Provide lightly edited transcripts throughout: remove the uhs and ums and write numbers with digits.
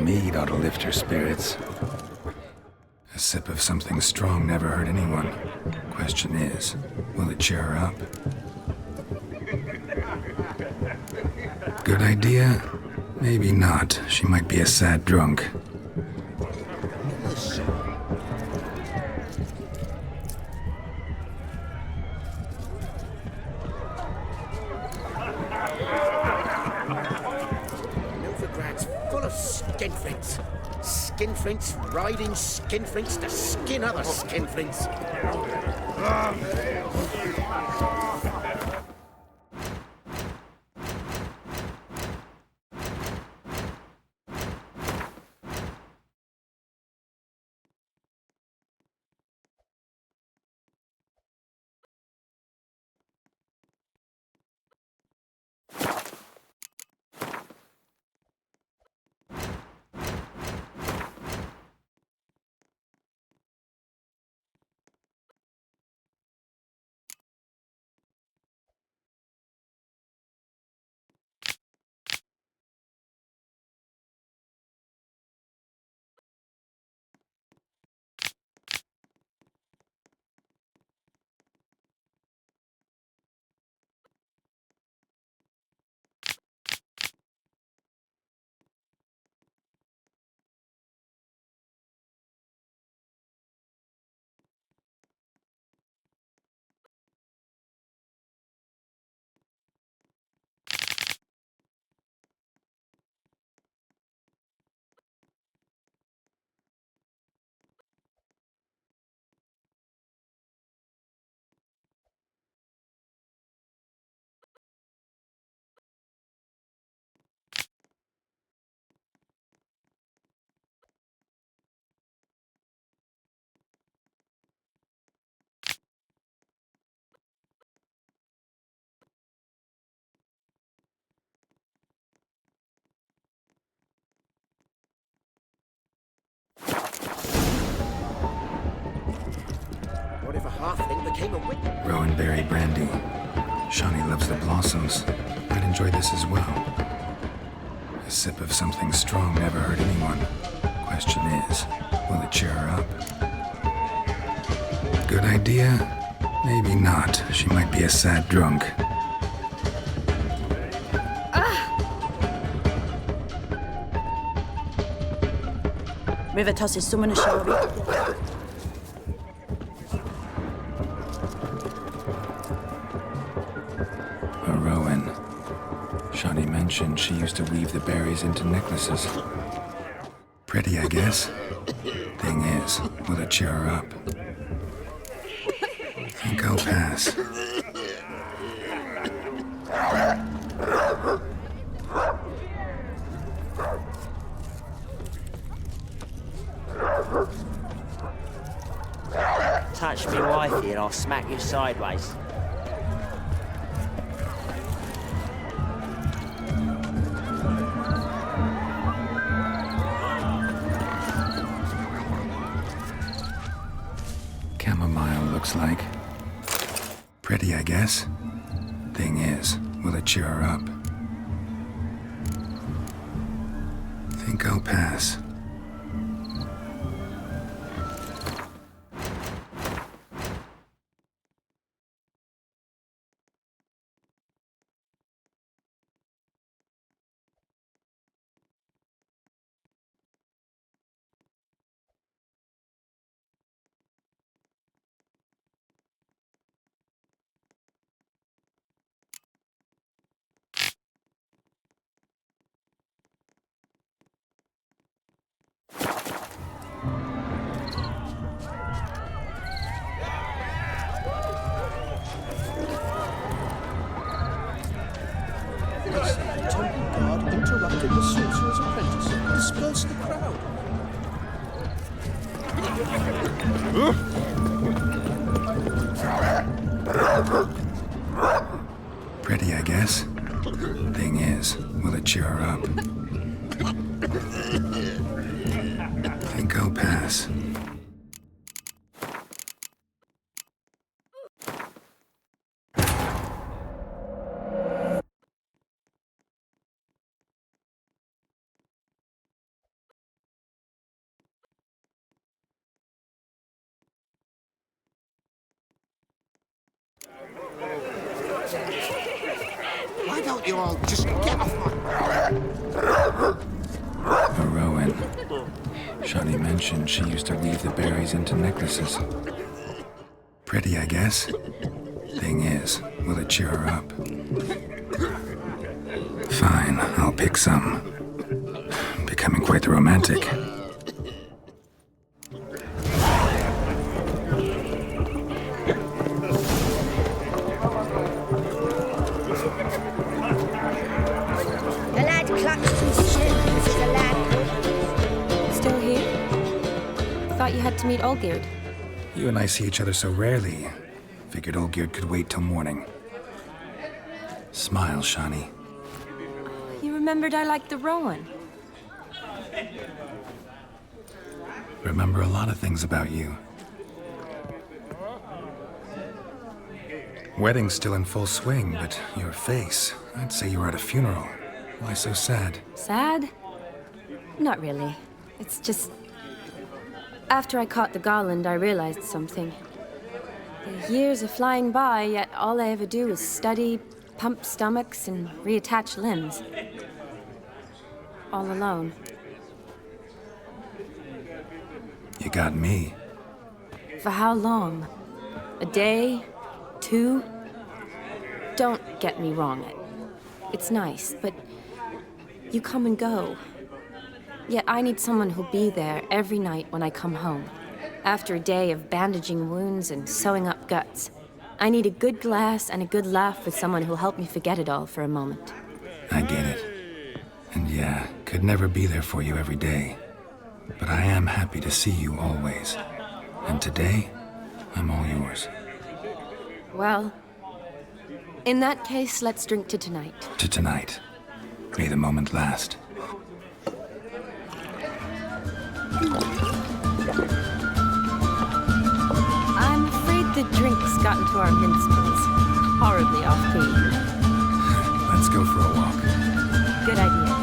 mead ought to lift her spirits. A sip of something strong never hurt anyone. Question is, will it cheer her up? Good idea? Maybe not. She might be a sad drunk. Novigrad's full of skinflints. Skinflints riding skinflints to skin other skinflints. What if a halfling became a witch? Rowanberry brandy. Shawnee loves the blossoms. I'd enjoy this as well. A sip of something strong never hurt anyone. Question is, will it cheer her up? Good idea? Maybe not. She might be a sad drunk. River tosses summon a Shari. A Rowan. Shawnee mentioned she used to weave the berries into necklaces. Pretty, I guess. Thing is, will it cheer her up? Think I'll pass. Touch me wifey and I'll smack you sideways. Chamomile looks like. Pretty, I guess. Thing is, will it cheer her up? Think I'll pass. Temple guard interrupted the sorcerer's apprentice. Disperse the crowd. Pretty, I guess. Thing is, will it cheer her up? Think I'll pass. Why don't you all just get off my... A Rowan. Shani mentioned she used to weave the berries into necklaces. Pretty, I guess. Thing is, will it cheer her up? Fine, I'll pick some. Becoming quite the romantic. The lad clutched his chin as the lad... Still here? Thought you had to meet Olgierd. You and I see each other so rarely. Figured Olgierd could wait till morning. Smile, Shani. You remembered I liked the Rowan. Remember a lot of things about you. Wedding's still in full swing, but your face, I'd say you were at a funeral. Why so sad? Sad? Not really. It's just... After I caught the garland, I realized something. The years are flying by, yet all I ever do is study, pump stomachs, and reattach limbs. All alone. You got me. For how long? A day? 2? Don't get me wrong. It's nice, but you come and go. Yet I need someone who'll be there every night when I come home. After a day of bandaging wounds and sewing up guts, I need a good glass and a good laugh with someone who'll help me forget it all for a moment. I get it. And yeah, could never be there for you every day. But I am happy to see you always. And today, I'm all yours. Well, in that case, let's drink to tonight. To tonight. May the moment last. I'm afraid the drink's got into our minstrels. Horribly off-key. Let's go for a walk. Good idea.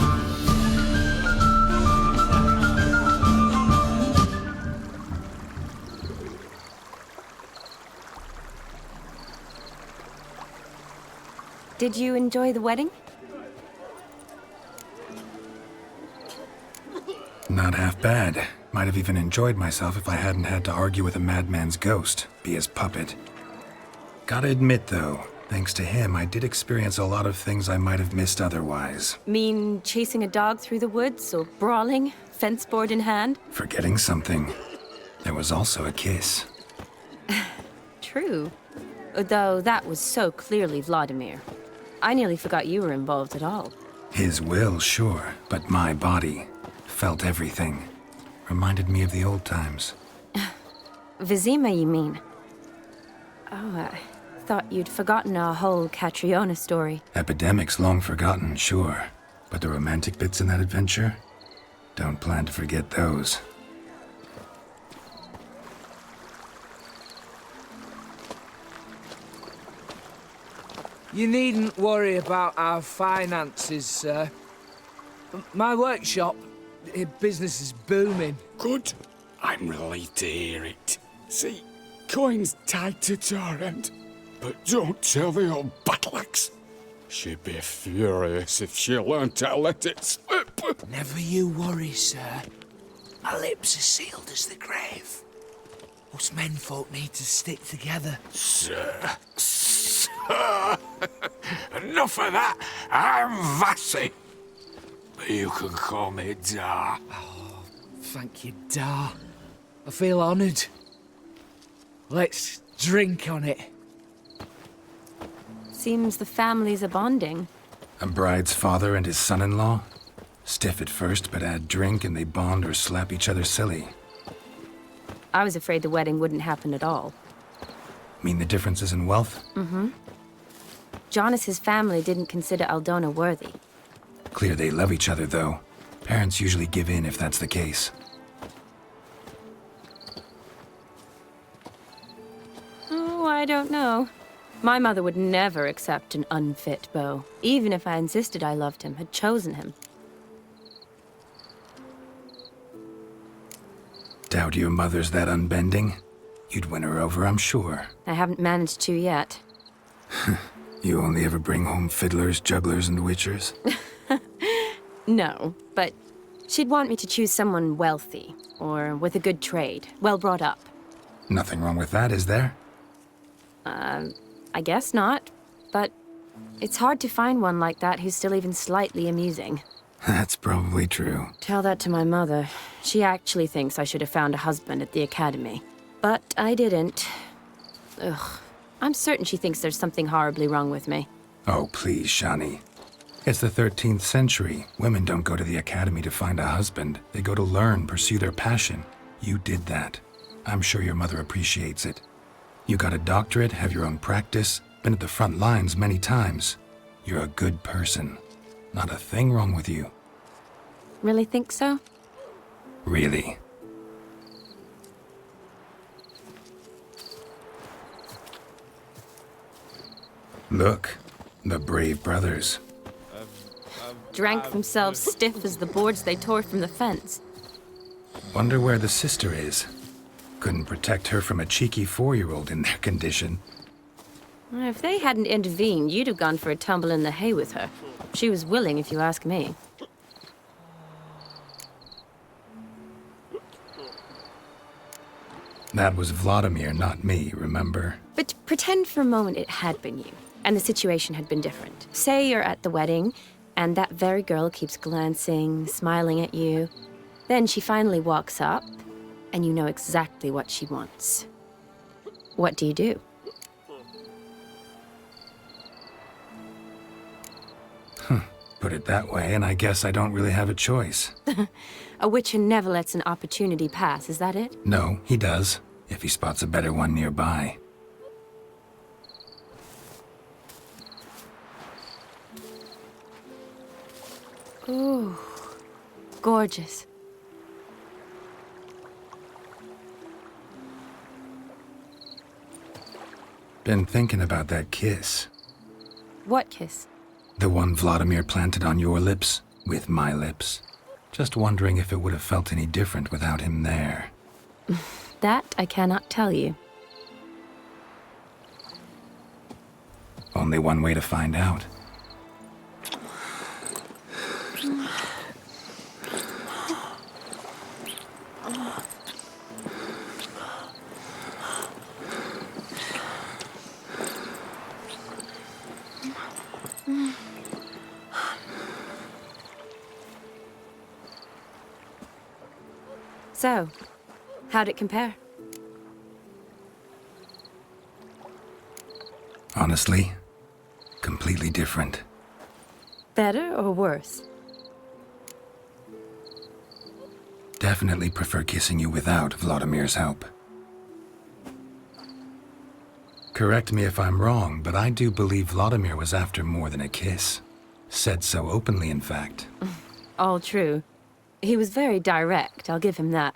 Did you enjoy the wedding? Not half bad. Might have even enjoyed myself if I hadn't had to argue with a madman's ghost, be his puppet. Gotta admit, though, thanks to him, I did experience a lot of things I might have missed otherwise. Mean chasing a dog through the woods or brawling, fence board in hand? Forgetting something. There was also a kiss. True. Though that was so clearly Vladimir. I nearly forgot you were involved at all. His will, sure, but my body felt everything. Reminded me of the old times. Vizima, you mean? Oh, I thought you'd forgotten our whole Catriona story. Epidemics long forgotten, sure. But the romantic bits in that adventure? Don't plan to forget those. You needn't worry about our finances, sir. My workshop, business is booming. Good. I'm relieved to hear it. See, coin's tied to Torrent. But don't tell the old battleaxe. She'd be furious if she learned to let it slip. Never you worry, sir. My lips are sealed as the grave. Us menfolk need to stick together. Sir. Enough of that. I'm Vassy. But you can call me Dar. Oh, thank you, Dar. I feel honoured. Let's drink on it. Seems the families are bonding. A bride's father and his son-in-law? Stiff at first, but add drink and they bond or slap each other silly. I was afraid the wedding wouldn't happen at all. Mean the differences in wealth? Mm-hmm. Jonas's family didn't consider Aldona worthy. Clear they love each other, though. Parents usually give in if that's the case. Oh, I don't know. My mother would never accept an unfit beau, even if I insisted I loved him, had chosen him. Doubt your mother's that unbending? You'd win her over, I'm sure. I haven't managed to yet. You only ever bring home fiddlers, jugglers, and witchers? No, but she'd want me to choose someone wealthy, or with a good trade, well brought up. Nothing wrong with that, is there? I guess not, but it's hard to find one like that who's still even slightly amusing. That's probably true. Tell that to my mother. She actually thinks I should have found a husband at the academy. But I didn't. Ugh. I'm certain she thinks there's something horribly wrong with me. Oh, please, Shani. It's the 13th century. Women don't go to the academy to find a husband. They go to learn, pursue their passion. You did that. I'm sure your mother appreciates it. You got a doctorate, have your own practice, been at the front lines many times. You're a good person. Not a thing wrong with you. Really think so? Really. Look, the brave brothers. Drank themselves stiff as the boards they tore from the fence. Wonder where the sister is. Couldn't protect her from a cheeky 4-year-old in their condition. If they hadn't intervened, you'd have gone for a tumble in the hay with her. She was willing, if you ask me. That was Vladimir, not me, remember? But pretend for a moment it had been you, and the situation had been different. Say you're at the wedding, and that very girl keeps glancing, smiling at you. Then she finally walks up, and you know exactly what she wants. What do you do? Put it that way, and I guess I don't really have a choice. A witcher never lets an opportunity pass, is that it? No, he does, if he spots a better one nearby. Ooh, gorgeous. Been thinking about that kiss. What kiss? The one Vladimir planted on your lips, with my lips. Just wondering if it would have felt any different without him there. That I cannot tell you. Only one way to find out. So, how'd it compare? Honestly, completely different. Better or worse? Definitely prefer kissing you without Vladimir's help. Correct me if I'm wrong, but I do believe Vladimir was after more than a kiss. Said so openly, in fact. All true. He was very direct, I'll give him that.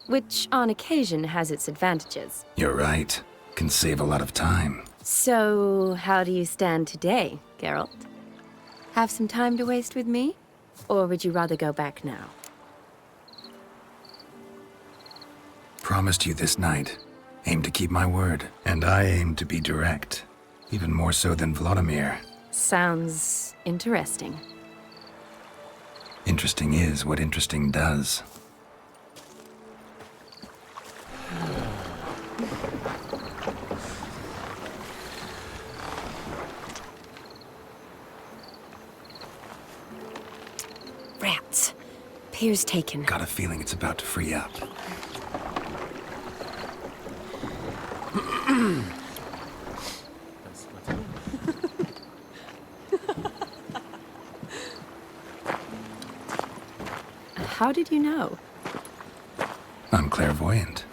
Which, on occasion, has its advantages. You're right. Can save a lot of time. So, how do you stand today, Geralt? Have some time to waste with me? Or would you rather go back now? Promised you this night. Aim to keep my word. And I aim to be direct. Even more so than Vladimir. Sounds interesting. Interesting is what interesting does. Rats. Pier's taken. Got a feeling it's about to free up. How did you know? I'm clairvoyant.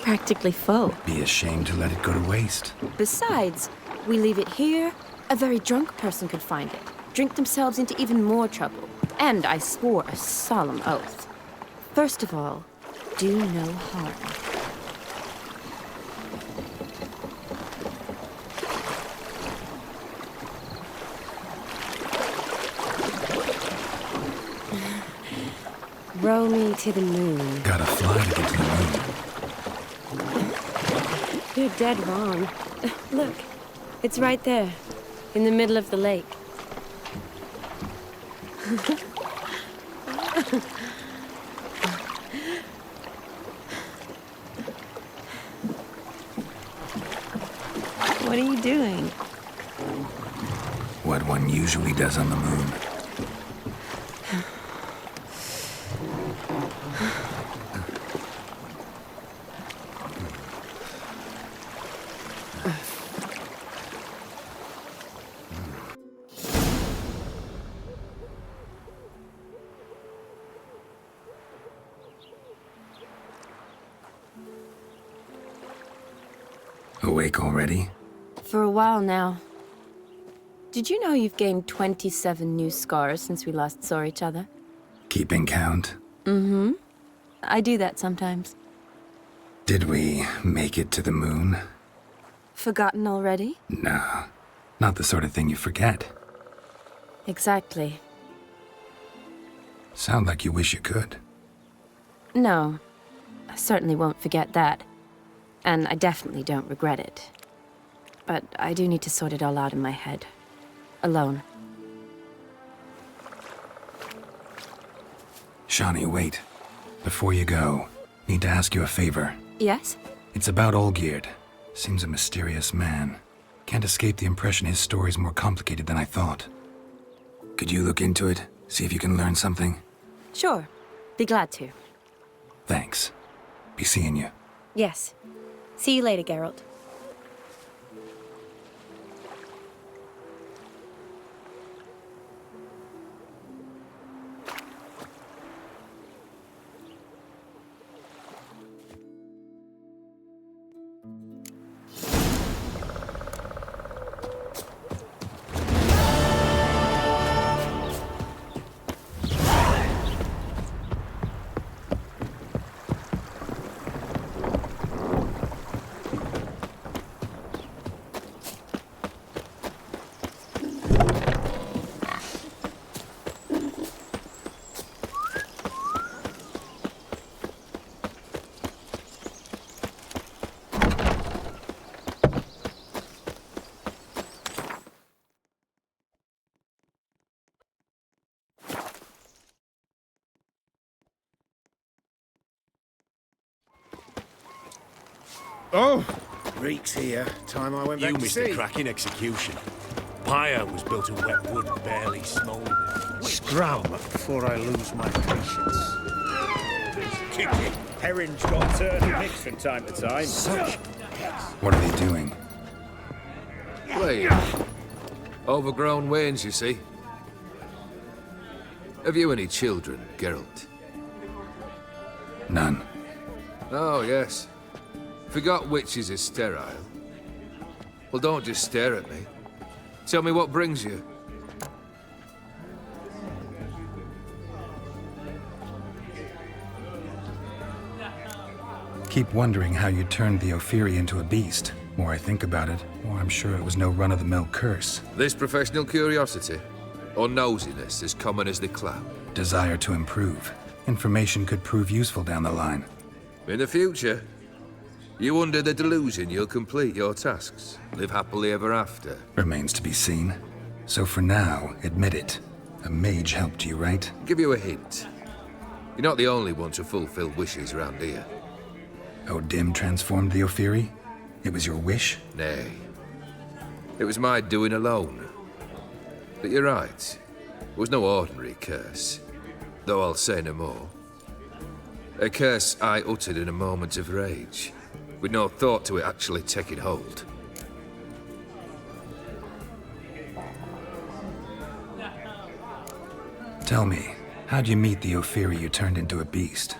Practically full. Be ashamed to let it go to waste. Besides, we leave it here, a very drunk person could find it, drink themselves into even more trouble. And I swore a solemn oath. First of all, do no harm. Row me to the moon. Gotta fly to get to the moon. You're dead wrong. Look, it's right there, in the middle of the lake. What are you doing? What one usually does on the moon. Awake already? For a while now. Did you know you've gained 27 new scars since we last saw each other? Keeping count? Mm-hmm. I do that sometimes. Did we make it to the moon? Forgotten already? No, not the sort of thing you forget. Exactly. Sound like you wish you could. No, I certainly won't forget that. And I definitely don't regret it. But I do need to sort it all out in my head. Alone. Shani, wait. Before you go, need to ask you a favor. Yes? It's about Olgierd. Seems a mysterious man. Can't escape the impression his story's more complicated than I thought. Could you look into it? See if you can learn something? Sure. Be glad to. Thanks. Be seeing you. Yes. See you later, Geralt. Oh! Reek's here. Time I went back You to missed sea. a cracking execution. Pyre was built of wet wood, barely smouldering. Scrum before I lose my patience. Kicking. Herring's got turn mix from time to time. Such. What are they doing? Wait. Overgrown wains, you see. Have you any children, Geralt? None. Oh, yes. Forgot witches are sterile. Well, don't just stare at me. Tell me what brings you. Keep wondering how you turned the Ophiri into a beast. More I think about it, more I'm sure it was no run-of-the-mill curse. This professional curiosity, or nosiness as common as the cloud. Desire to improve. Information could prove useful down the line. In the future, you under the delusion you'll complete your tasks, live happily ever after. Remains to be seen. So for now, admit it. A mage helped you, right? Give you a hint. You're not the only one to fulfill wishes around here. O'Dim transformed the Ophiri? It was your wish? Nay. It was my doing alone. But you're right. It was no ordinary curse. Though I'll say no more. A curse I uttered in a moment of rage, with no thought to it actually taking hold. Tell me, how'd you meet the Ophiri you turned into a beast?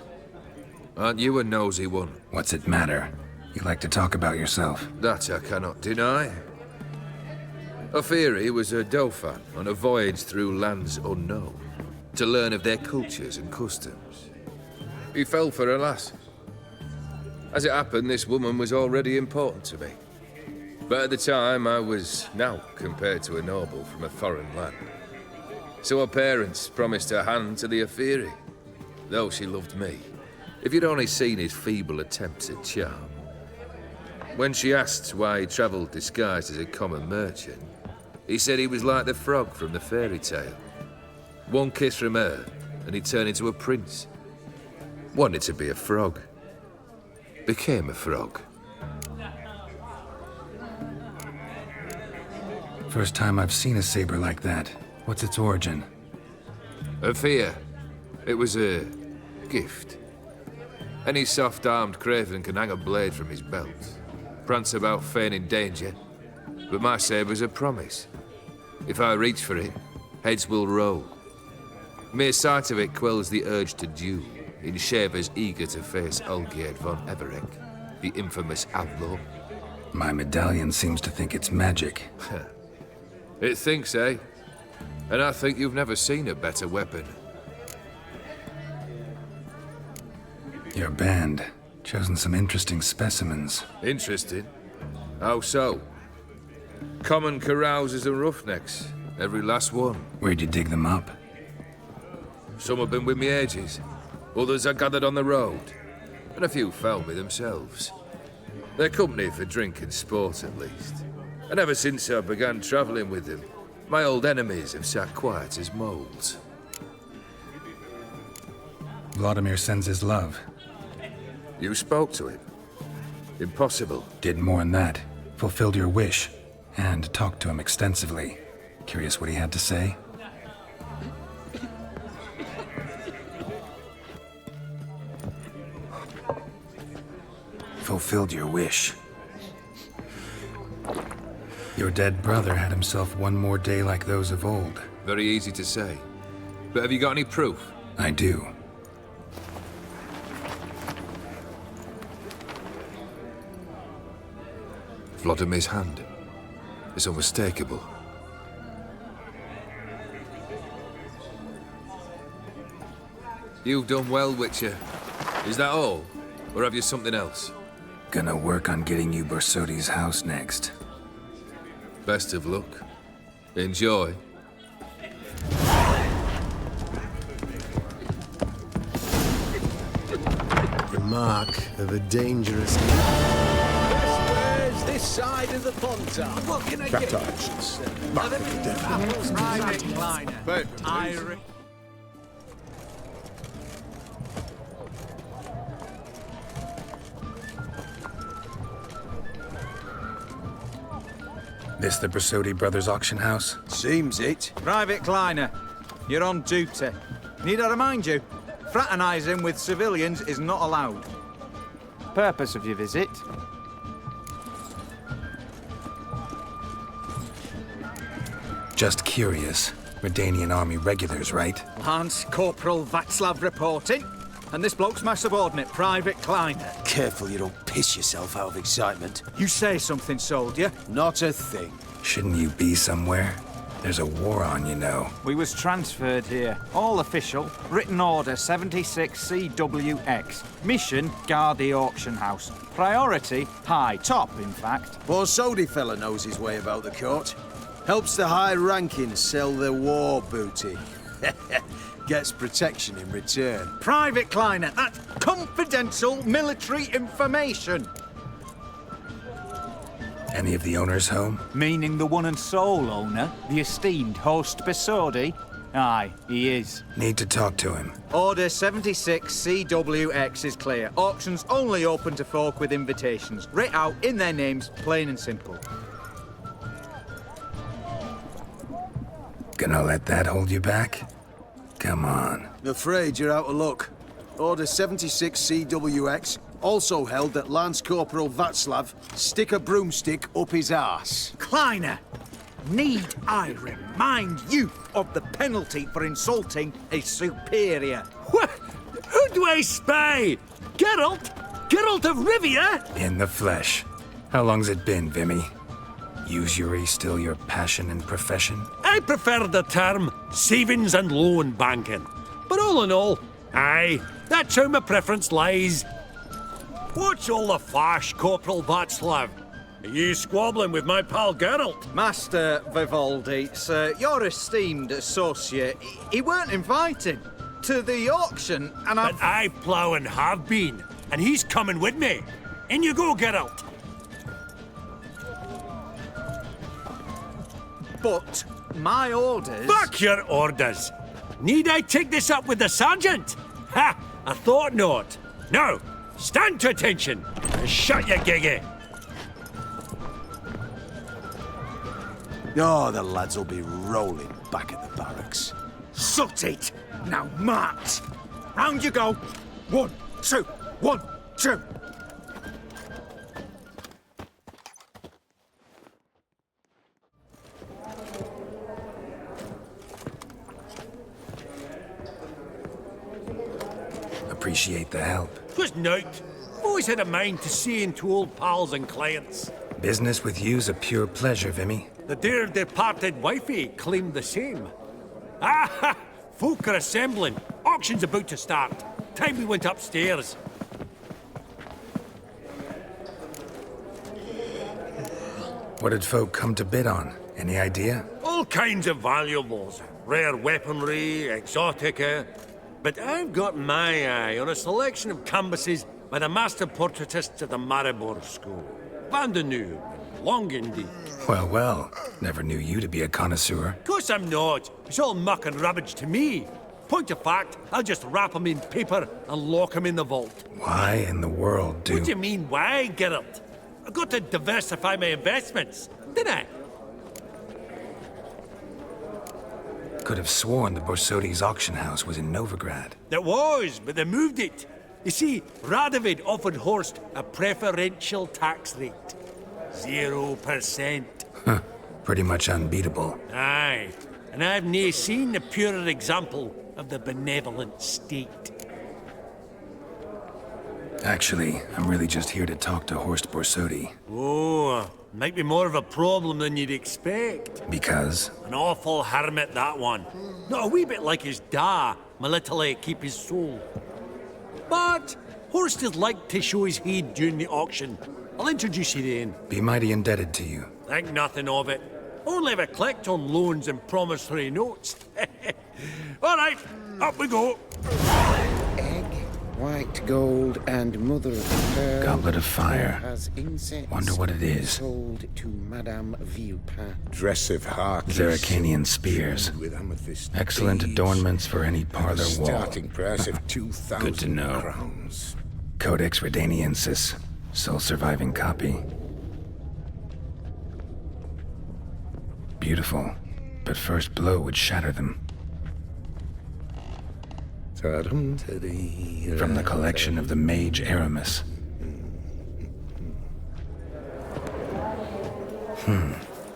Aren't you a nosy one? What's it matter? You like to talk about yourself. That I cannot deny. Ophiri was a Dauphin on a voyage through lands unknown, to learn of their cultures and customs. He fell for a lass. As it happened, this woman was already important to me. But at the time, I was naught compared to a noble from a foreign land. So her parents promised her hand to the Ophiri. though she loved me, if you'd only seen his feeble attempts at charm. When she asked why he travelled disguised as a common merchant, he said he was like the frog from the fairy tale. One kiss from her, and he turned into a prince. Wanted to be a frog. Became a frog. First time I've seen a saber like that. What's its origin? A fear. It was a gift. Any soft-armed craven can hang a blade from his belt, prance about feigning danger, but my saber's a promise. If I reach for it, heads will roll. Mere sight of it quells the urge to duel in shavers eager to face Olgierd von Everec, the infamous outlaw. My medallion seems to think it's magic. It thinks, eh? And I think you've never seen a better weapon. Your band. Chosen some interesting specimens. Interesting? How so? Common carousers and roughnecks. Every last one. Where'd you dig them up? Some have been with me ages. Others I gathered on the road. And a few found me themselves. They're company for drink and sport, at least. And ever since I began travelling with them, my old enemies have sat quiet as moles. Vladimir sends his love. You spoke to him? Impossible. Did more than that. Fulfilled your wish. And talked to him extensively. Curious what he had to say? Fulfilled your wish. Your dead brother had himself one more day like those of old. Very easy to say. But have you got any proof? I do. Vladimir's hand. It's unmistakable. You've done well, Witcher. Is that all? Or have you something else? Gonna work on getting you Borsodi's house next. Best of luck. Enjoy. The mark of a dangerous Where's this side of the Pontar? What can I get? actions. Private Kleiner. But This the Borsodi Brothers auction house? Seems it. Private Kleiner, you're on duty. Need I remind you, fraternising with civilians is not allowed. Purpose of your visit? Just curious. Redanian army regulars, right? Lance Corporal Václav reporting. And this bloke's my subordinate, Private Kleiner. Careful you don't piss yourself out of excitement. You say something, soldier? Not a thing. Shouldn't you be somewhere? There's a war on, you know. We was transferred here. All official. Written order 76 CWX. Mission, guard the auction house. Priority, high. Top, in fact. Borsodi fella knows his way about the court. Helps the high rankings sell their war booty. Gets protection in return. Private Kleiner, that's confidential military information. Any of the owners home? Meaning the one and sole owner, the esteemed host Borsodi? Aye, he is. Need to talk to him. Order 76 CWX is clear. Auctions only open to folk with invitations. Writ out in their names, plain and simple. Gonna let that hold you back? Come on. Afraid you're out of luck. Order 76 CWX also held that Lance Corporal Václav stick a broomstick up his arse. Kleiner, need I remind you of the penalty for insulting a superior? What? Who do I spy? Geralt? Geralt of Rivia? In the flesh. How long's it been, Vimy? Usury still your passion and profession? I prefer the term savings and loan banking. But all in all, aye, that's how my preference lies. What's all the fash, Corporal Václav? Are you squabbling with my pal Geralt? Master Vivaldi, sir, your esteemed associate, he weren't invited. to the auction, and But I plough and have been, and he's coming with me. In you go, Geralt. But my orders... Fuck your orders! Need I take this up with the sergeant? Ha! I thought not. Now, stand to attention and shut your giggy. Oh, the lads will be rolling back at the barracks. Sort it! Now march! Round you go! 1, 2, 1, 2! Appreciate the help. Twas nought. Always had a mind to see into old pals and clients. Business with you's a pure pleasure, Vimy. The dear departed wifey claimed the same. Ah! Folk are assembling. Auction's about to start. Time we went upstairs. What did folk come to bid on? Any idea? All kinds of valuables. Rare weaponry, exotica. But I've got my eye on a selection of canvases by the master portraitists of the Maribor School. Van de Nieuw, Longindy. Well, well. Never knew you to be a connoisseur. Of course I'm not. It's all muck and rubbish to me. Point of fact, I'll just wrap 'em in paper and lock 'em in the vault. Why in the world do... What do you mean, why, Geralt? I've got to diversify my investments, didn't I? Could have sworn the Borsodi's auction house was in Novigrad. There was, but they moved it. You see, Radovid offered Horst a preferential tax rate. 0%. Huh. Pretty much unbeatable. Aye, and I've nae seen a purer example of the benevolent state. Actually, I'm really just here to talk to Horst Borsodi. Oh, might be more of a problem than you'd expect. Because? An awful hermit, that one. Not a wee bit like his da, my little keep his soul. But Horst is like to show his head during the auction. I'll introduce you then. Be mighty indebted to you. Think nothing of it. Only ever collect on loans and promissory notes. All right, up we go. Egg, white gold, and mother of pearl. Goblet of fire. Has incense. Wonder what it is. Sold to Madame Villepin. Dress of heart. Zeracanian spears. With amethyst Excellent beads. adornments for any parlor wall. Starting price of 2,000 Good to know. crowns. Codex Redaniensis. Sole surviving copy. Beautiful, but first blow would shatter them. From the collection of the mage Aramis.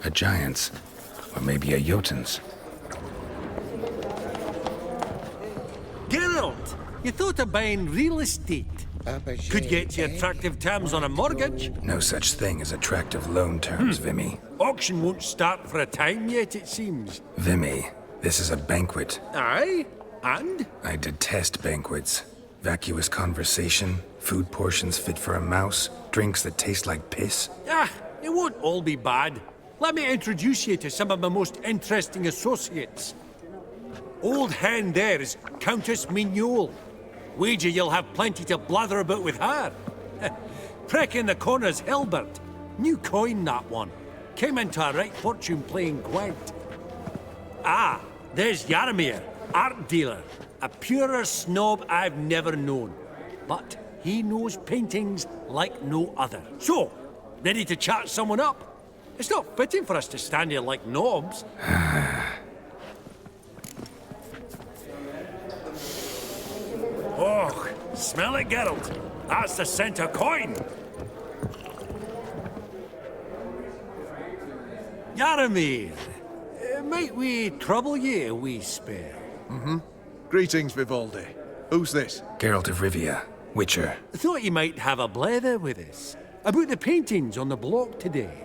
A giant's. Or maybe a Jotun's. Geralt, you thought of buying real estate. Could get you attractive terms on a mortgage. No such thing as attractive loan terms, Vimy. Auction won't start for a time yet, it seems. Vimy, this is a banquet. Aye? And? I detest banquets. Vacuous conversation, food portions fit for a mouse, drinks that taste like piss. Ah, it won't all be bad. Let me introduce you to some of my most interesting associates. Old hen there is Countess Mignol. Wager you'll have plenty to blather about with her. Prick in the corner's Hilbert. New coin, that one. Came into a right fortune playing Gwent. Ah, there's Jaromir, art dealer. A purer snob I've never known. But he knows paintings like no other. So, ready to chat someone up? It's not fitting for us to stand here like knobs. Oh, smell it, Geralt. That's the center coin. Jaromir, might we trouble ye a wee spell? Greetings, Vivaldi. Who's this? Geralt of Rivia, Witcher. Thought you might have a blether with us. About the paintings on the block today.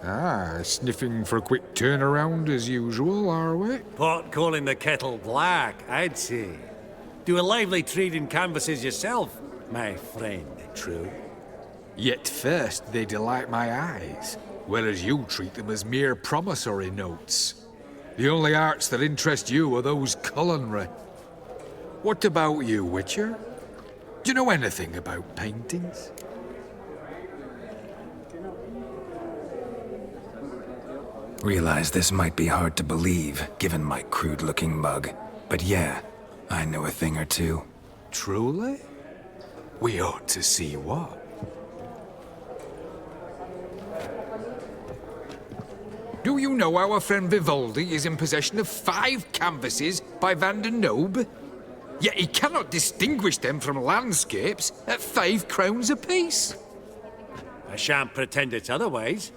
Ah, sniffing for a quick turnaround as usual, are we? Pot calling the kettle black, I'd say. Do a lively trade in canvases yourself, my friend. True. Yet first they delight my eyes, whereas you treat them as mere promissory notes. The only arts that interest you are those culinary. What about you, Witcher? Do you know anything about paintings? Realize this might be hard to believe, given my crude-looking mug. But yeah, I know a thing or two. Truly? We ought to see what. Do you know our friend Vivaldi is in possession of 5 canvases by Van der Nobe? Yet he cannot distinguish them from landscapes at 5 crowns apiece. I shan't pretend it's otherwise.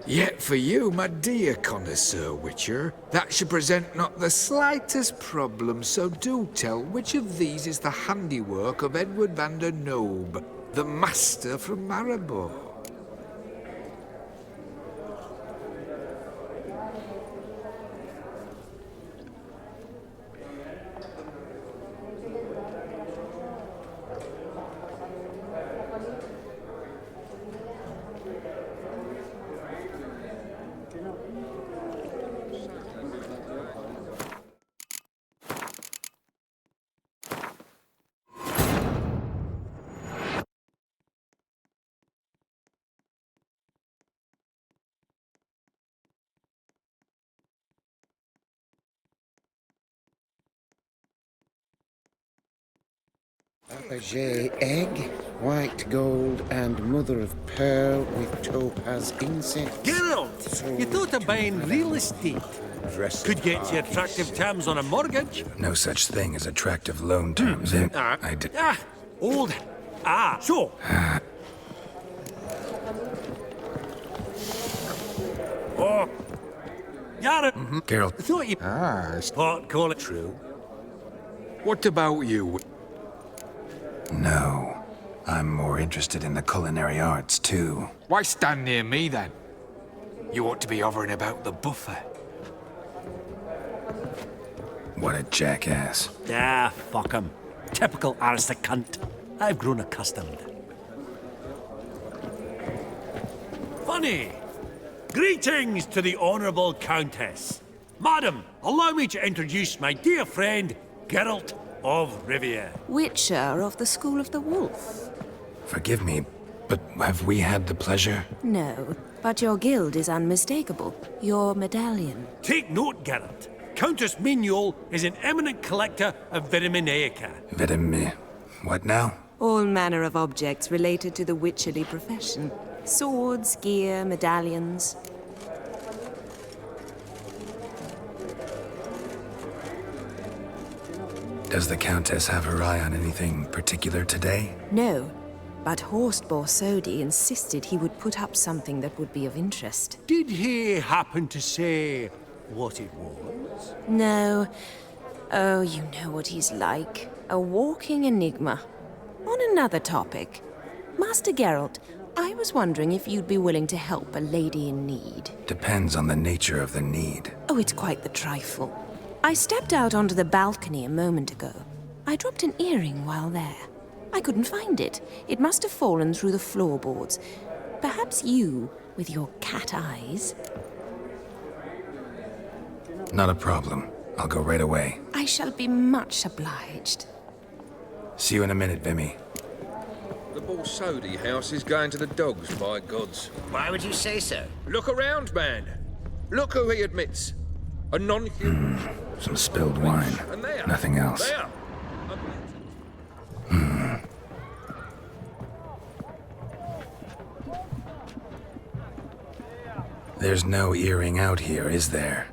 Yet for you, my dear connoisseur Witcher, that should present not the slightest problem, so do tell which of these is the handiwork of Edward van der Nobe, the master from Maribor. Fabergé egg, white gold, and mother of pearl with topaz inset. Geralt, you thought of buying real estate. Could get you attractive terms on a mortgage. No such thing as attractive loan terms. I did. Old. So. Oh. Garrett. Geralt. I thought you. Pot, call it true. What about you? No. I'm more interested in the culinary arts, too. Why stand near me, then? You ought to be hovering about the buffet. What a jackass. Fuck him. Typical aristocrat. I've grown accustomed. Funny. Greetings to the Honourable Countess. Madam, allow me to introduce my dear friend, Geralt of Rivia. Witcher of the School of the Wolf. Forgive me, but have we had the pleasure? No, but your guild is unmistakable. Your medallion. Take note, Geralt. Countess Mignol is an eminent collector of Vitaminaica. What now? All manner of objects related to the witcherly profession. Swords, gear, medallions. Does the Countess have her eye on anything particular today? No, but Horst Borsodi insisted he would put up something that would be of interest. Did he happen to say what it was? No. Oh, you know what he's like. A walking enigma. On another topic. Master Geralt, I was wondering if you'd be willing to help a lady in need. Depends on the nature of the need. Oh, it's quite the trifle. I stepped out onto the balcony a moment ago. I dropped an earring while there. I couldn't find it. It must have fallen through the floorboards. Perhaps you, with your cat eyes... Not a problem. I'll go right away. I shall be much obliged. See you in a minute, Vimy. The Borsodi house is going to the dogs, by gods. Why would you say so? Look around, man. Look who he admits. A non-human. Some spilled wine. Nothing else. There's no earring out here, is there?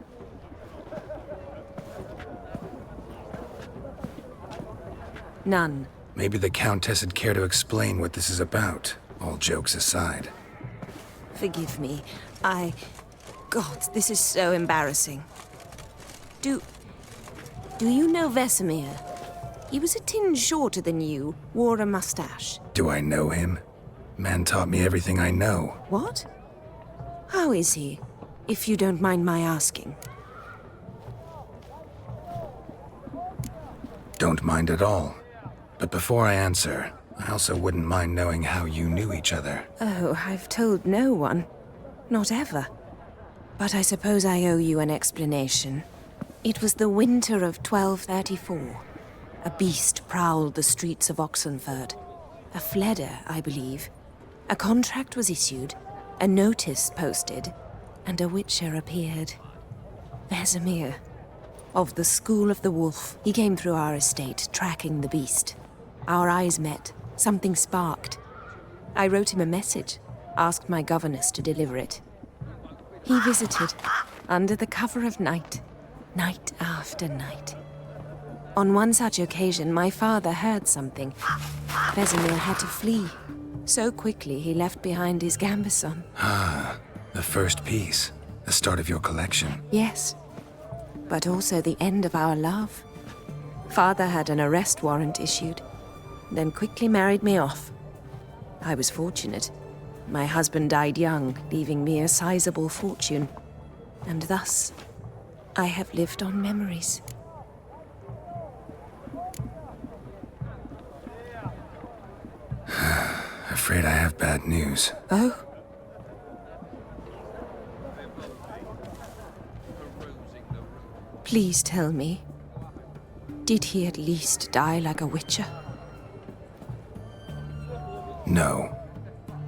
None. Maybe the Countess would care to explain what this is about, all jokes aside. Forgive me. God, this is so embarrassing. Do you know Vesemir? He was a tinge shorter than you, wore a mustache. Do I know him? Man taught me everything I know. What? How is he, if you don't mind my asking? Don't mind at all. But before I answer, I also wouldn't mind knowing how you knew each other. Oh, I've told no one. Not ever. But I suppose I owe you an explanation. It was the winter of 1234. A beast prowled the streets of Oxenford. A Fleder, I believe. A contract was issued, a notice posted, and a witcher appeared. Vesemir, of the School of the Wolf. He came through our estate, tracking the beast. Our eyes met. Something sparked. I wrote him a message, asked my governess to deliver it. He visited, under the cover of night, night after night. On one such occasion, my father heard something. Vesemir had to flee. So quickly, he left behind his gambeson. Ah, the first piece. The start of your collection. Yes, but also the end of our love. Father had an arrest warrant issued, then quickly married me off. I was fortunate. My husband died young, leaving me a sizable fortune. And thus, I have lived on memories. Afraid I have bad news. Oh? Please tell me, did he at least die like a witcher? No.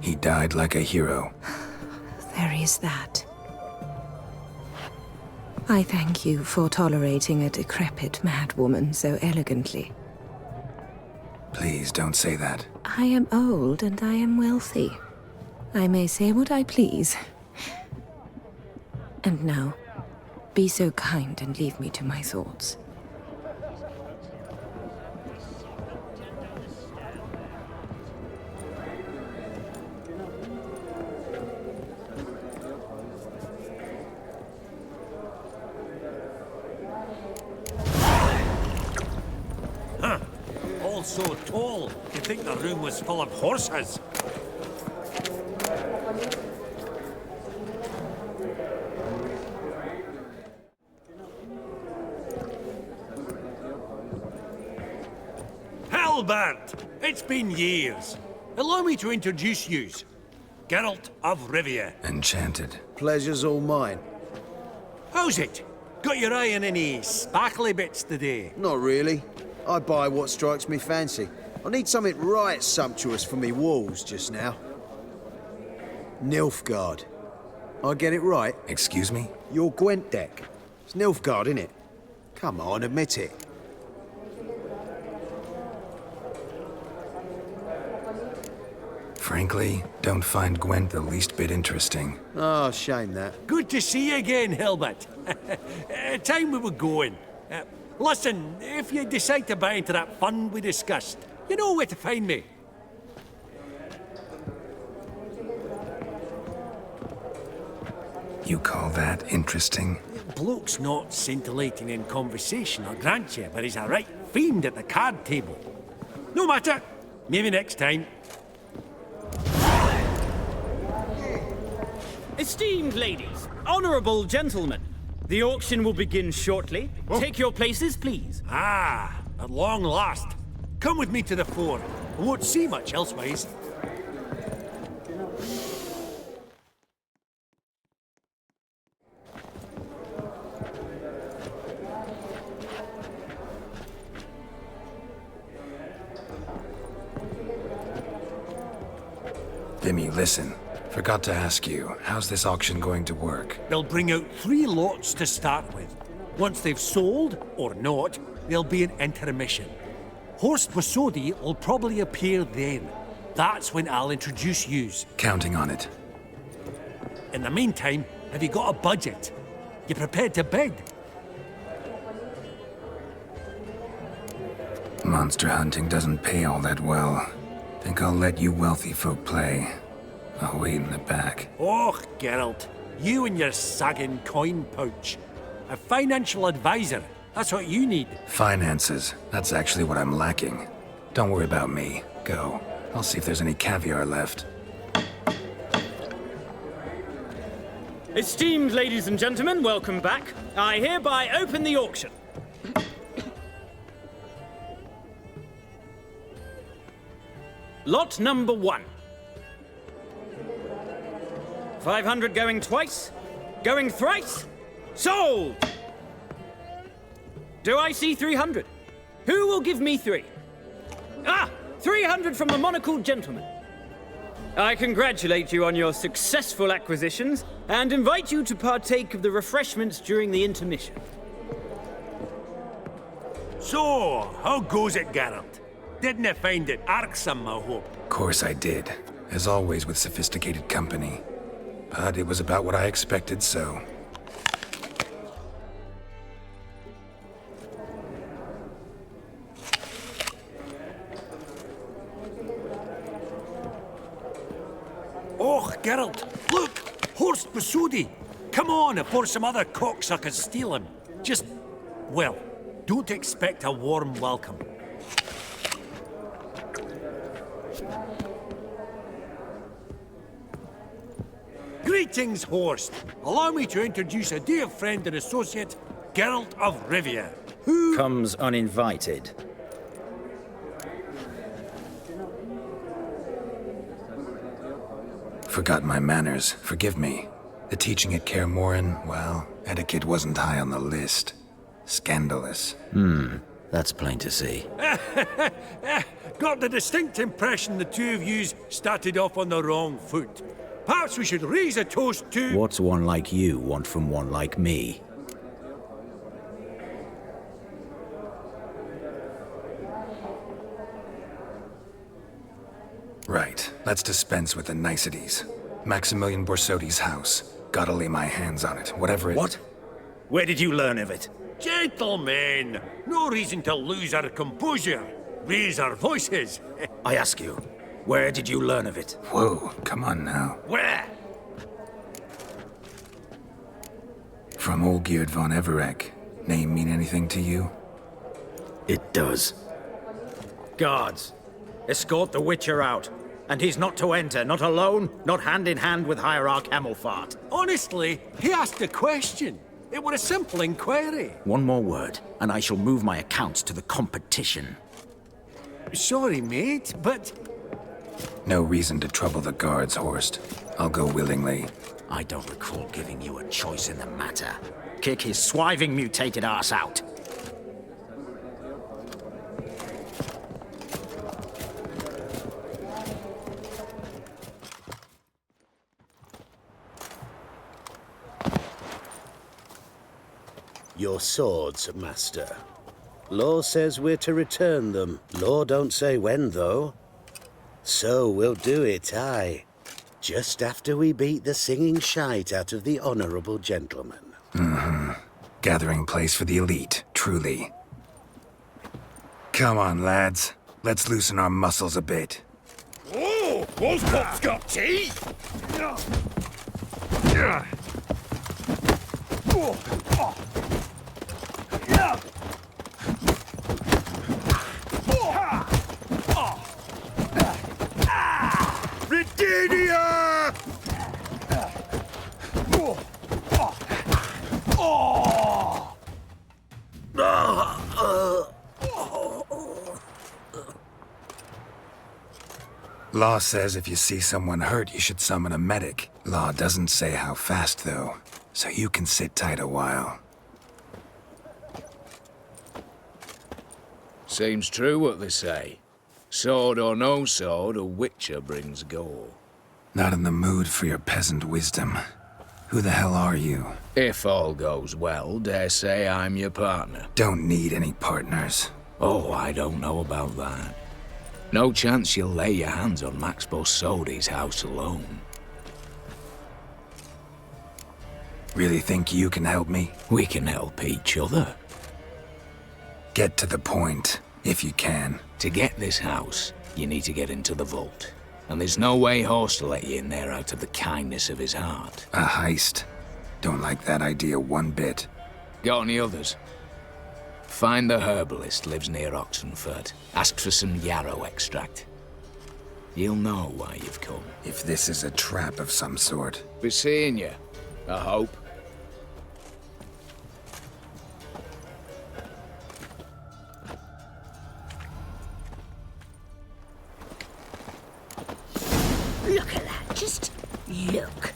He died like a hero. There is that. I thank you for tolerating a decrepit madwoman so elegantly. Please don't say that. I am old and I am wealthy. I may say what I please. And now, be so kind and leave me to my thoughts. Huh. All so tall, you'd think the room was full of horses. Halbert! It's been years. Allow me to introduce yous. Geralt of Rivia. Enchanted. Pleasure's all mine. How's it? Got your eye on any sparkly bits today? Not really. I buy what strikes me fancy. I need something right sumptuous for me walls just now. Nilfgaard. I get it right? Excuse me? Your Gwent deck. It's Nilfgaard, innit? Come on, admit it. Frankly, don't find Gwent the least bit interesting. Oh, shame that. Good to see you again, Hilbert. Time we were going. Listen, if you decide to buy into that fund we discussed, you know where to find me. You call that interesting? Bloke's not scintillating in conversation, I'll grant you, but he's a right fiend at the card table. No matter. Maybe next time. Esteemed ladies, honorable gentlemen, the auction will begin shortly. Take your places, please. Ah, at long last. Come with me to the fore. I won't see much elsewise. Vimy, listen. Forgot to ask you, how's this auction going to work? They'll bring out 3 lots to start with. Once they've sold, or not, there'll be an intermission. Horst Bosodi will probably appear then. That's when I'll introduce yous. Counting on it. In the meantime, have you got a budget? You prepared to bid? Monster hunting doesn't pay all that well. Think I'll let you wealthy folk play. I'll wait in the back. Oh, Geralt. You and your sagging coin pouch. A financial advisor. That's what you need. Finances. That's actually what I'm lacking. Don't worry about me. Go. I'll see if there's any caviar left. Esteemed ladies and gentlemen, welcome back. I hereby open the auction. Lot number 1. 500 going twice, going thrice, sold! Do I see 300? Who will give me 3? 300 from the monocled gentleman. I congratulate you on your successful acquisitions and invite you to partake of the refreshments during the intermission. So, how goes it, Geralt? Didn't you find it irksome, I hope? Of course I did, as always with sophisticated company. But it was about what I expected, so... Oh, Geralt, look! Horst Besudi! Come on before some other cocksuckers steal him. Just, well, don't expect a warm welcome. Greetings, Horst. Allow me to introduce a dear friend and associate, Geralt of Rivia. Who comes uninvited? Forgot my manners. Forgive me. The teaching at Kaer Morhen, well, etiquette wasn't high on the list. Scandalous. That's plain to see. Got the distinct impression the two of yous started off on the wrong foot. Perhaps we should raise a toast to... What's one like you want from one like me? Right. Let's dispense with the niceties. Maximilian Borsodi's house. Gotta lay my hands on it, whatever it... What? Where did you learn of it? Gentlemen, no reason to lose our composure. Raise our voices. I ask you, where did you learn of it? Whoa, come on now. Where? From Olgierd von Everec. Name mean anything to you? It does. Guards, escort the Witcher out. And he's not to enter, not alone, not hand in hand with Hierarch Hamelfart. Honestly, he asked a question. It were a simple inquiry. One more word, and I shall move my accounts to the competition. Sorry, mate, but... No reason to trouble the guards, Horst. I'll go willingly. I don't recall giving you a choice in the matter. Kick his swiving mutated ass out. Your swords, master. Law says we're to return them. Law don't say when, though. So we'll do it, aye. Just after we beat the singing shite out of the honorable gentleman. Gathering place for the elite, truly. Come on, lads. Let's loosen our muscles a bit. Oh, those cops got teeth! Britannia! Law says if you see someone hurt, you should summon a medic. Law doesn't say how fast, though, so you can sit tight a while. Seems true what they say. Sword or no sword, a Witcher brings gore. Not in the mood for your peasant wisdom. Who the hell are you? If all goes well, dare say I'm your partner. Don't need any partners. Oh, I don't know about that. No chance you'll lay your hands on Max Borsodi's house alone. Really think you can help me? We can help each other. Get to the point, if you can. To get this house, you need to get into the vault. And there's no way Horst will let you in there out of the kindness of his heart. A heist? Don't like that idea one bit. Got any others? Find the herbalist lives near Oxenfurt. Ask for some yarrow extract. He'll know why you've come. If this is a trap of some sort. Be seeing you, I hope. Look at that, just look.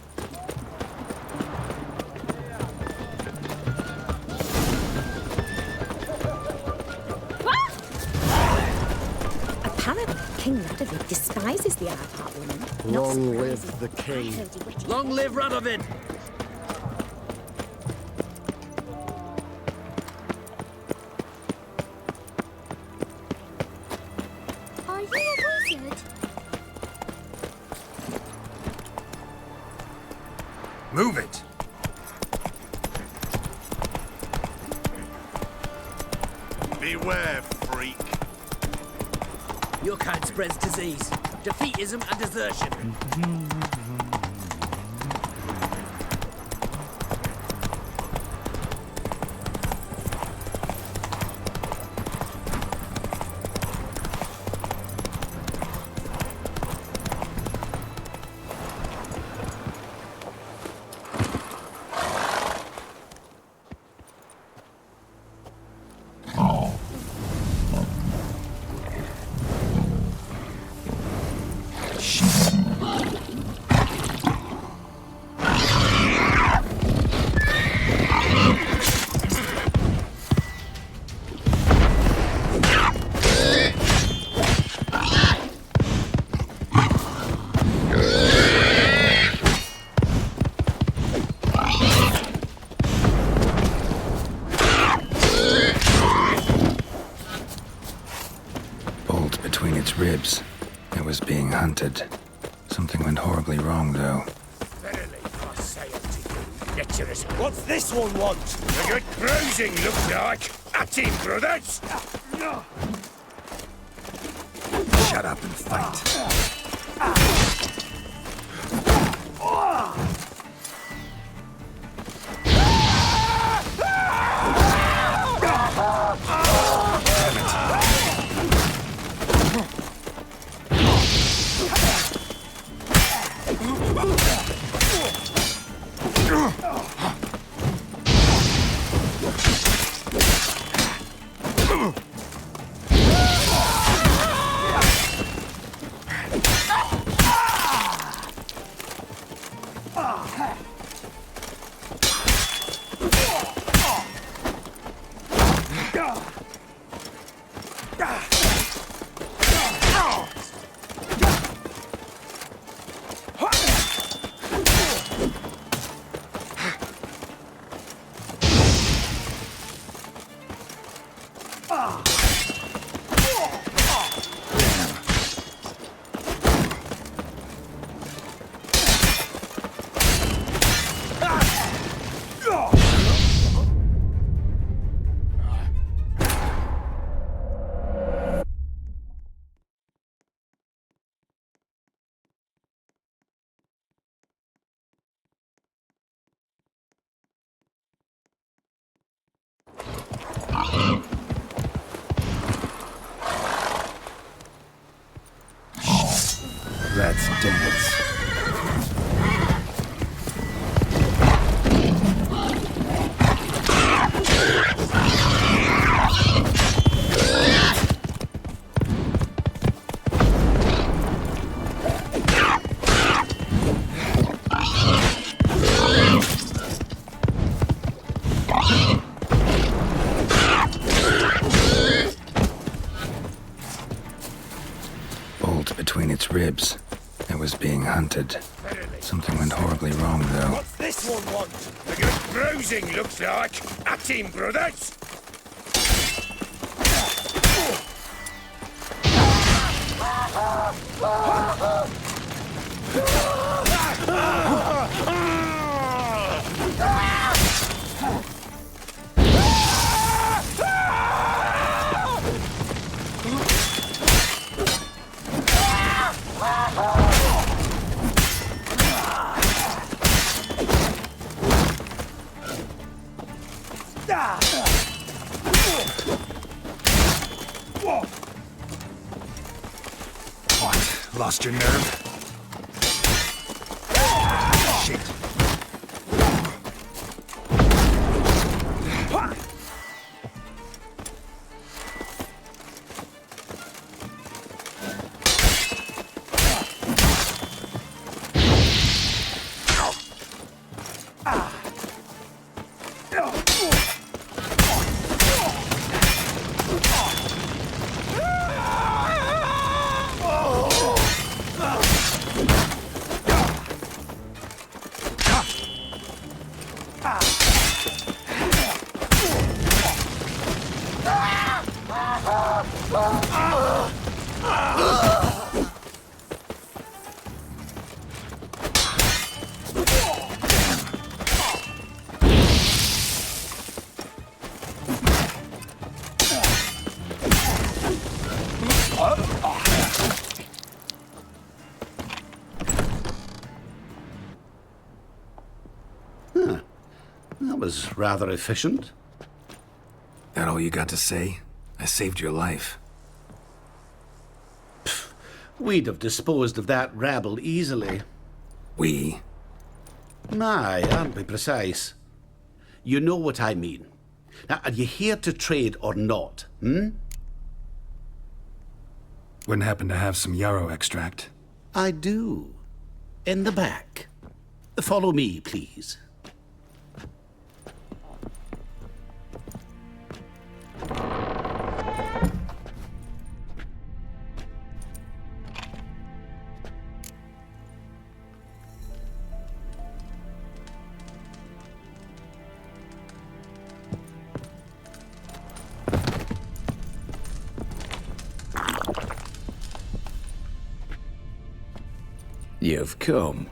Apparently, King Radovid despises the Arpart woman. Not Long live surprising. the king. I heard he witted- Long live Radovid! Are you a wizard? Move it! Beware, freak. Your kind spreads disease, defeatism and desertion. Bolt between its ribs. It was being hunted. Something went horribly wrong, though. Verily, I say unto you, lecherous. What's this one want? A good bruising, looks like. At him, brothers! Shut up and fight. Let's dance. Bolt between its ribs. It was being hunted. Something went horribly wrong, though. What's this one want? A good bruising, looks like. At him, brothers! What? Lost your nerve? Shit. was rather efficient. That all you got to say? I saved your life. We'd have disposed of that rabble easily. We? Aye, aren't we precise? You know what I mean. Now, are you here to trade or not, Wouldn't happen to have some yarrow extract. I do. In the back. Follow me, please. You've come.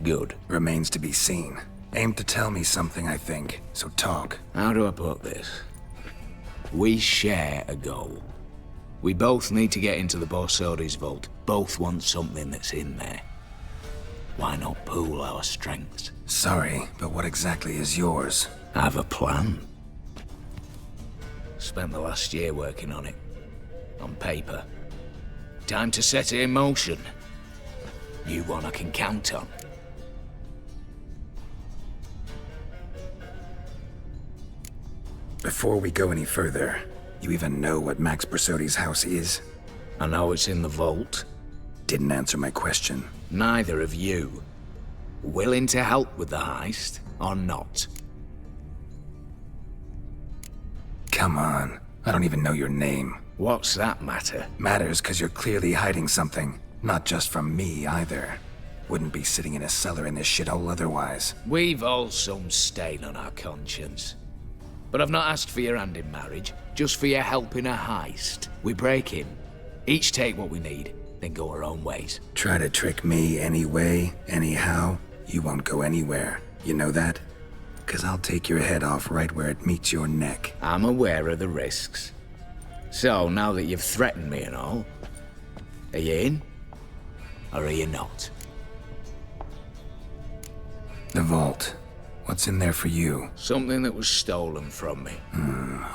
Good. Remains to be seen. Aim to tell me something, I think. So talk. How do I put this? We share a goal. We both need to get into the Borsodi's vault. Both want something that's in there. Why not pool our strengths? Sorry, but what exactly is yours? I have a plan. Spent the last year working on it. On paper. Time to set it in motion. You one I can count on. Before we go any further, you even know what Max Borsodi's house is? I know it's in the vault. Didn't answer my question. Neither of you. Willing to help with the heist, or not? Come on. I don't even know your name. What's that matter? Matters because you're clearly hiding something. Not just from me, either. Wouldn't be sitting in a cellar in this shithole otherwise. We've all some stain on our conscience. But I've not asked for your hand in marriage, just for your help in a heist. We break in, each take what we need, then go our own ways. Try to trick me anyway, anyhow, you won't go anywhere. You know that? 'Cause I'll take your head off right where it meets your neck. I'm aware of the risks. So, now that you've threatened me and all, are you in? Or are you not? The vault. What's in there for you? Something that was stolen from me.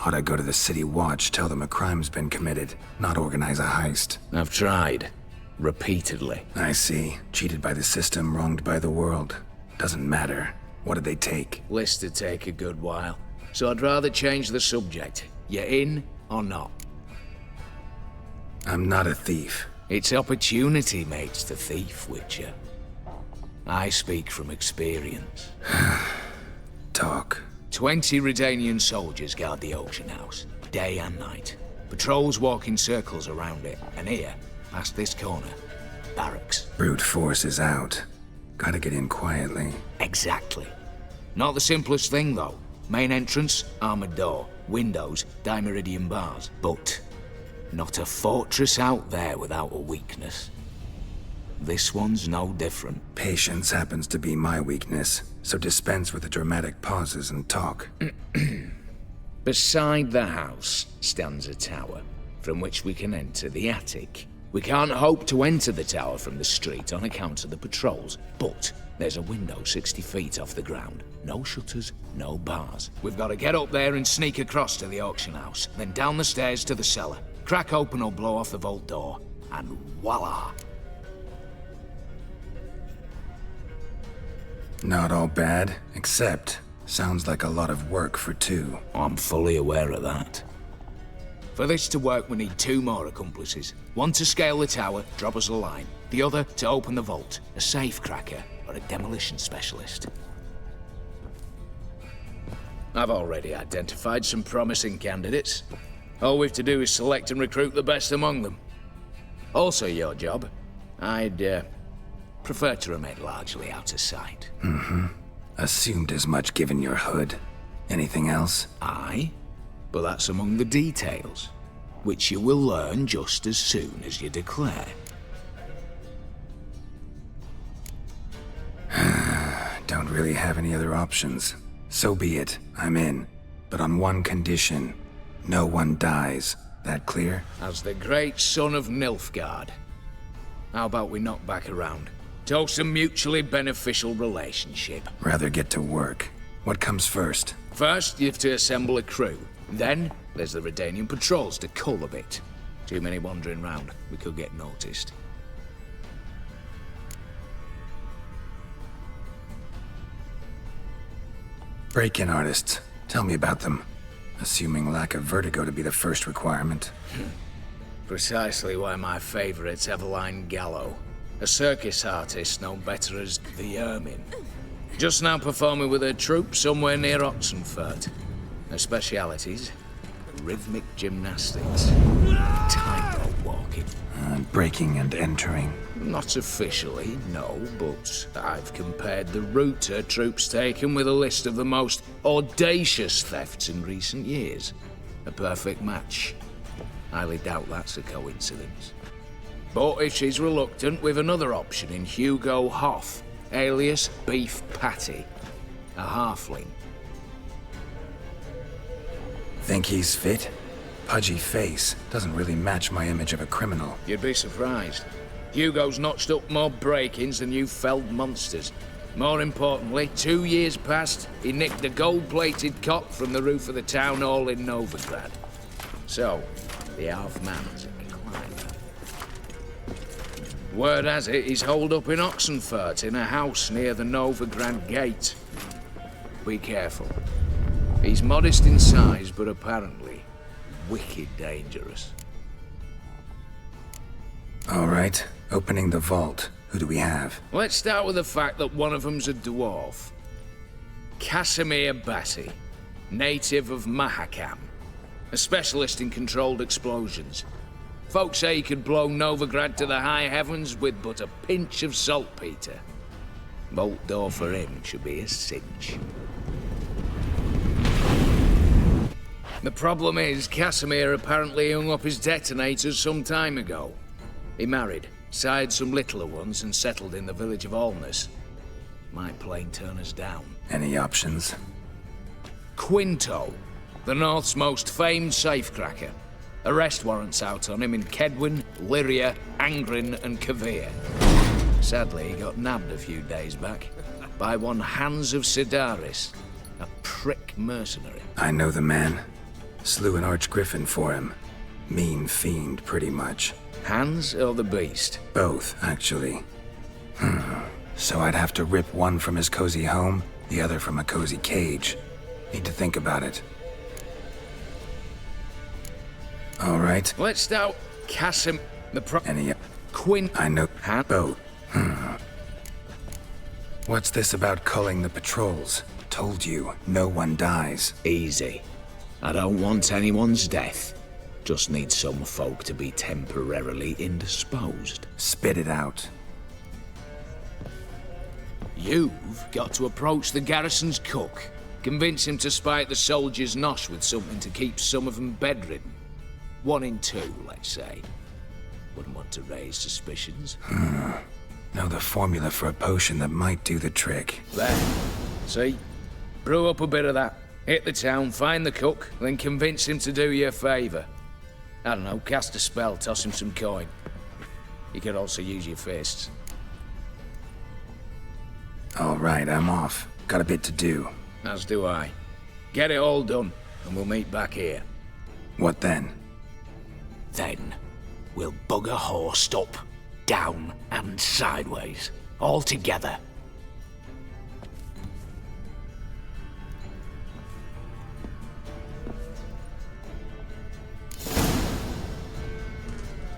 Ought I go to the City Watch, tell them a crime's been committed, not organize a heist? I've tried. Repeatedly. I see. Cheated by the system, wronged by the world. Doesn't matter. What did they take? List to take a good while. So I'd rather change the subject. You in or not? I'm not a thief. It's opportunity makes the thief, Witcher. I speak from experience. Talk. 20 Redanian soldiers guard the auction house, day and night. Patrols walk in circles around it, and here, past this corner, barracks. Brute force is out. Gotta get in quietly. Exactly. Not the simplest thing, though. Main entrance, armored door. Windows, dimeridian bars. But not a fortress out there without a weakness. This one's no different. Patience happens to be my weakness, so dispense with the dramatic pauses and talk. Beside the house stands a tower, from which we can enter the attic. We can't hope to enter the tower from the street on account of the patrols, but there's a window 60 feet off the ground. No shutters, no bars. We've got to get up there and sneak across to the auction house, then down the stairs to the cellar, crack open or blow off the vault door, and voila! Not all bad, except sounds like a lot of work for two. I'm fully aware of that. For this to work, we need 2 more accomplices. One to scale the tower, drop us a line. The other to open the vault, a safe cracker or a demolition specialist. I've already identified some promising candidates. All we've to do is select and recruit the best among them. Also your job. I'd prefer to remain largely out of sight. Assumed as much given your hood. Anything else? Aye, but that's among the details, which you will learn just as soon as you declare. Don't really have any other options. So be it, I'm in. But on one condition. No one dies. That clear? As the great son of Nilfgaard. How about we knock back around? Toast a mutually beneficial relationship. Rather get to work. What comes first? First, you have to assemble a crew. Then, there's the Redanian patrols to cull a bit. Too many wandering round. We could get noticed. Break-in artists. Tell me about them. Assuming lack of vertigo to be the first requirement. Precisely why my favourite's Eveline Gallo. A circus artist known better as the Ermine. Just now performing with her troupe somewhere near Oxenfurt. Her specialities? Rhythmic gymnastics. Tightrope walking. Breaking and entering. Not officially, no, but I've compared the route her troops taken with a list of the most audacious thefts in recent years. A perfect match. Highly doubt that's a coincidence. But if she's reluctant, we've another option in Hugo Hoff, alias Beef Patty. A halfling. Think he's fit? Pudgy face doesn't really match my image of a criminal. You'd be surprised. Hugo's notched up more break-ins than you felled monsters. More importantly, 2 years past, he nicked a gold-plated cot from the roof of the town hall in Novigrad. So, the half-man's a climber. Word has it he's holed up in Oxenfurt in a house near the Novigrad gate. Be careful. He's modest in size, but apparently wicked dangerous. All right, opening the vault. Who do we have? Let's start with the fact that one of them's a dwarf. Casimir Batty, native of Mahakam. A specialist in controlled explosions. Folks say he could blow Novigrad to the high heavens with but a pinch of saltpeter. Bolt door for him should be a cinch. The problem is, Casimir apparently hung up his detonators some time ago. He married, sired some littler ones, and settled in the village of Alness. Might plain turn us down. Any options? Quinto, the North's most famed safecracker. Arrest warrants out on him in Kedwin, Lyria, Angrin, and Kavir. Sadly, he got nabbed a few days back by one Hans of Sidaris, a prick mercenary. I know the man. Slew an archgriffin for him. Mean fiend, pretty much. Hans or the beast? Both, actually. So I'd have to rip one from his cozy home, the other from a cozy cage. Need to think about it. All right. Let's start Casim... Any... Quinn... I know... Both. What's this about culling the patrols? Told you, no one dies. Easy. I don't want anyone's death. Just need some folk to be temporarily indisposed. Spit it out. You've got to approach the garrison's cook. Convince him to spike the soldiers' nosh with something to keep some of them bedridden. 1 in 2, let's say. Wouldn't want to raise suspicions. Know the formula for a potion that might do the trick. There. See? Brew up a bit of that. Hit the town, find the cook, then convince him to do you a favour. I don't know, cast a spell, toss him some coin. You could also use your fists. All right, I'm off. Got a bit to do. As do I. Get it all done, and we'll meet back here. What then? Then, we'll bugger horsed up, down and sideways, all together.